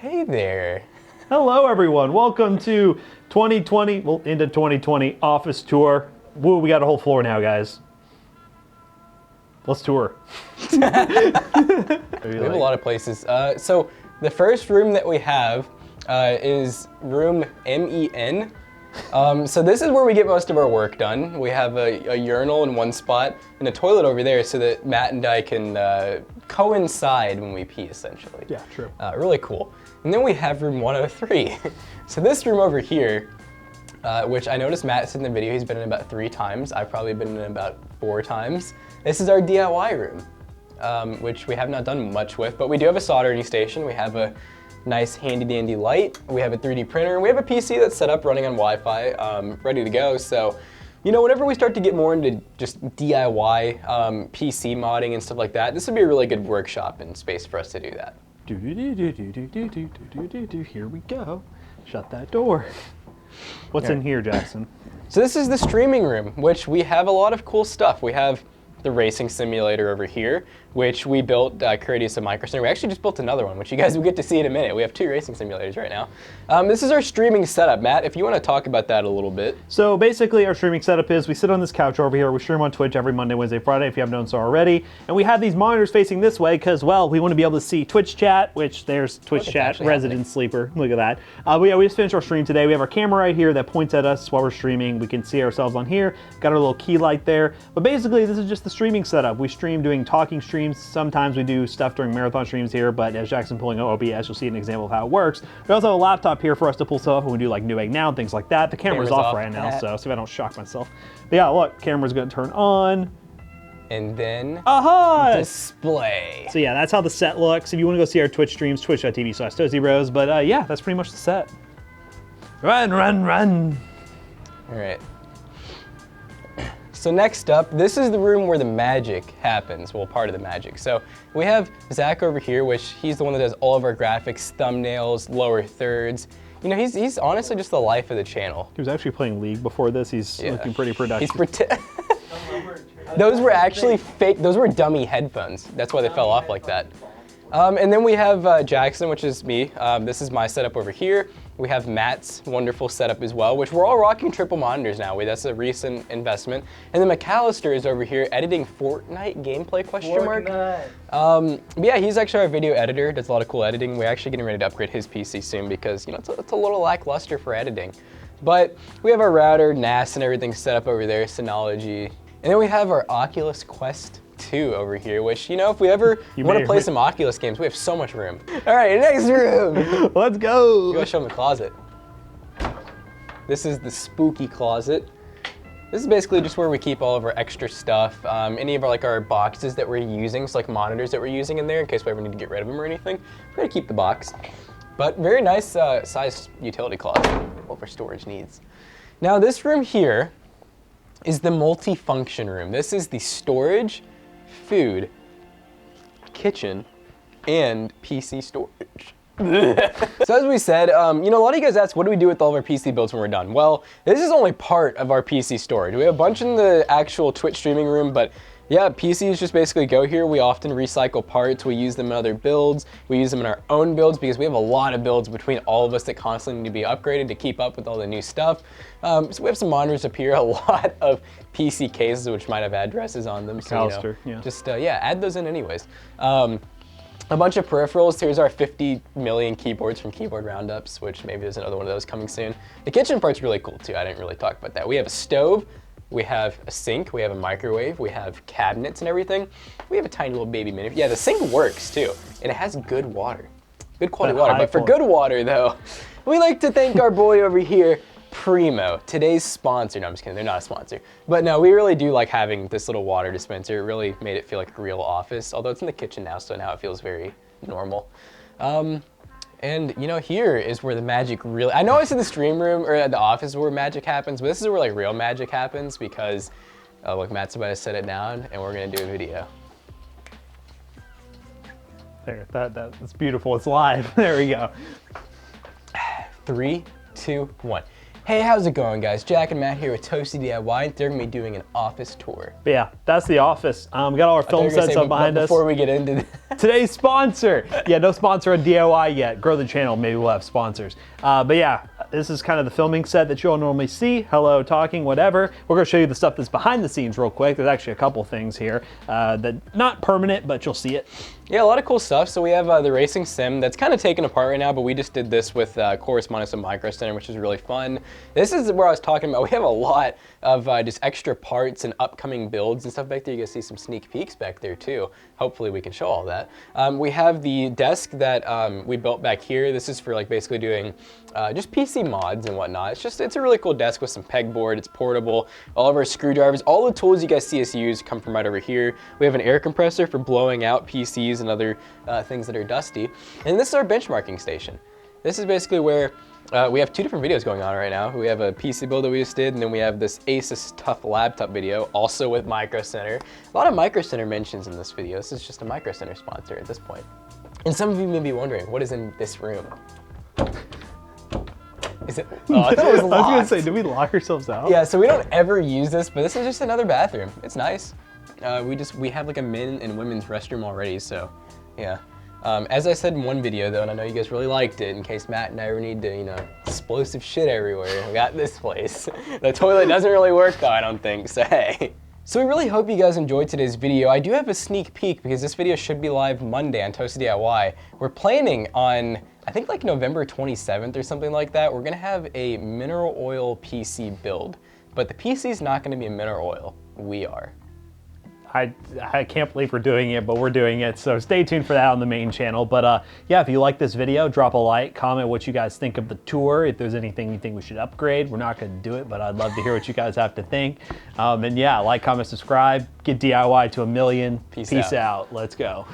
Hey there. Hello everyone, welcome to 2020, well into 2020 office tour. Woo, we got a whole floor now, guys. Let's tour. We have a lot of places. So the first room that we have is room MEN. So this is where we get most of our work done. We have a urinal in one spot and a toilet over there so that Matt and I can coincide when we pee, essentially. Yeah, true. Really cool. And then we have room 103. So this room over here, which I noticed Matt's in the video, he's been in about 3 times. I've probably been in about 4 times. This is our DIY room, which we have not done much with, but we do have a soldering station. We have a nice handy dandy light. We have a 3D printer. We have a PC that's set up running on Wi-Fi, ready to go. So, you know, whenever we start to get more into just DIY PC modding and stuff like that, this would be a really good workshop and space for us to do that. Here we go. Shut that door. What's in here, Jackson? So this is the streaming room, which we have a lot of cool stuff. We have the racing simulator over here, which we built courteous of Microsoft. We actually just built another one, which you guys will get to see in a minute. We have 2 racing simulators right now. This is our streaming setup. Matt, if you want to talk about that a little bit. So basically our streaming setup is we sit on this couch over here. We stream on Twitch every Monday, Wednesday, Friday, if you haven't done so already. And we have these monitors facing this way because, well, we want to be able to see Twitch chat, which there's Twitch chat, resident sleeper. Look at that. We just finished our stream today. We have our camera right here that points at us while we're streaming. We can see ourselves on here. Got our little key light there. But basically, this is just the streaming setup. We stream doing talking streams. Sometimes we do stuff during marathon streams here, but as Jackson pulling up OBS, you'll see an example of how it works. We also have a laptop here for us to pull stuff up when we do like Newegg Now and things like that. The camera's off right now, so if I don't shock myself. But yeah, look, camera's gonna turn on. And then display. So yeah, that's how the set looks. If you want to go see our Twitch streams, twitch.tv/Toastybros. But yeah, that's pretty much the set. Run, run, run. All right. So next up, this is the room where the magic happens. Well, part of the magic. So we have Zach over here, which he's the one that does all of our graphics, thumbnails, lower thirds. You know, he's honestly just the life of the channel. He was actually playing League before this. He's looking pretty productive. Those were actually fake. Those were dummy headphones. That's why they fell off like that. And then we have Jackson, which is me. This is my setup over here. We have Matt's wonderful setup as well, which we're all rocking triple monitors now. That's a recent investment. And then McAllister is over here editing Fortnite gameplay, question mark. But yeah, he's actually our video editor, does a lot of cool editing. We're actually getting ready to upgrade his PC soon because, you know, it's a little lackluster for editing. But we have our router, NAS, and everything set up over there, Synology. And then we have our Oculus Quest 2 over here, which, you know, if we ever want to play some Oculus games, we have so much room. All right, next room. Let's go. Go show them the closet. This is the spooky closet. This is basically just where we keep all of our extra stuff. Any of our boxes that we're using, so like monitors that we're using in there in case we ever need to get rid of them or anything. We're gonna keep the box. But very nice sized utility closet, all of our storage needs. Now this room here is the multi-function room. This is the storage, food, kitchen, and PC storage. So as we said, you know, a lot of you guys asked, what do we do with all of our PC builds when we're done? Well, this is only part of our PC storage. We have a bunch in the actual Twitch streaming room, but yeah, PCs just basically go here. We often recycle parts. We use them in other builds. We use them in our own builds because we have a lot of builds between all of us that constantly need to be upgraded to keep up with all the new stuff. So we have some monitors up here, a lot of PC cases which might have addresses on them. So, you know, just yeah, add those in anyways. A bunch of peripherals. Here's our 50 million keyboards from Keyboard Roundups, which maybe there's another one of those coming soon. The kitchen part's really cool too. I didn't really talk about that. We have a stove. We have a sink, we have a microwave, we have cabinets and everything. We have a tiny little baby mini. Yeah, the sink works too, and it has good water. Good quality water, but for good water though, we like to thank our boy over here, Primo, today's sponsor. No, I'm just kidding, they're not a sponsor. But no, we really do like having this little water dispenser. It really made it feel like a real office, although it's in the kitchen now, so now it feels very normal. And you know, here is where the magic really, I know I said the stream room or the office where magic happens, but this is where like real magic happens because, look, Matt's about to set it down and we're gonna do a video. There, that's beautiful, it's live. There we go. 3, 2, 1. Hey, how's it going, guys? Jack and Matt here with Toasty DIY, and they're gonna be doing an office tour. But yeah, that's the office. We got all our film sets up behind us. Before we get into Today's sponsor. Yeah, no sponsor on DIY yet. Grow the channel, maybe we'll have sponsors. But yeah, this is kind of the filming set that you'll normally see. Hello, talking, whatever. We're gonna show you the stuff that's behind the scenes real quick. There's actually a couple things here that not permanent, but you'll see it. Yeah, a lot of cool stuff. So we have the racing sim that's kind of taken apart right now, but we just did this with correspondence of Micro Center, which is really fun. This is where I was talking about. We have a lot of just extra parts and upcoming builds and stuff back there. You can see some sneak peeks back there too. Hopefully we can show all that. We have the desk that we built back here. This is for like basically doing just PC mods and whatnot. It's a really cool desk with some pegboard. It's portable. All of our screwdrivers, all the tools you guys see us use come from right over here. We have an air compressor for blowing out PCs and other things that are dusty. And this is our benchmarking station. This is basically where we have two different videos going on right now. We have a PC build that we just did, and then we have this Asus Tough laptop video, also with Micro Center. A lot of Micro Center mentions in this video. This is just a Micro Center sponsor at this point. And some of you may be wondering, what is in this room? Is it? Oh, I thought it was locked. I was gonna say, did we lock ourselves out? Yeah, so we don't ever use this, but this is just another bathroom. It's nice. We have like a men and women's restroom already, so yeah. As I said in one video though, and I know you guys really liked it, in case Matt and I ever need to, you know, explosive shit everywhere, we got this place. The toilet doesn't really work though, I don't think, so hey. So we really hope you guys enjoyed today's video. I do have a sneak peek because this video should be live Monday on Toasty DIY. We're planning on, I think like November 27th or something like that, we're gonna have a mineral oil PC build. But the PC's not gonna be a mineral oil, we are. I can't believe we're doing it, but we're doing it. So stay tuned for that on the main channel. But yeah, if you like this video, drop a like, comment what you guys think of the tour. If there's anything you think we should upgrade, we're not gonna do it, but I'd love to hear what you guys have to think. And yeah, like, comment, subscribe, get DIY to 1 million. Peace out. Let's go.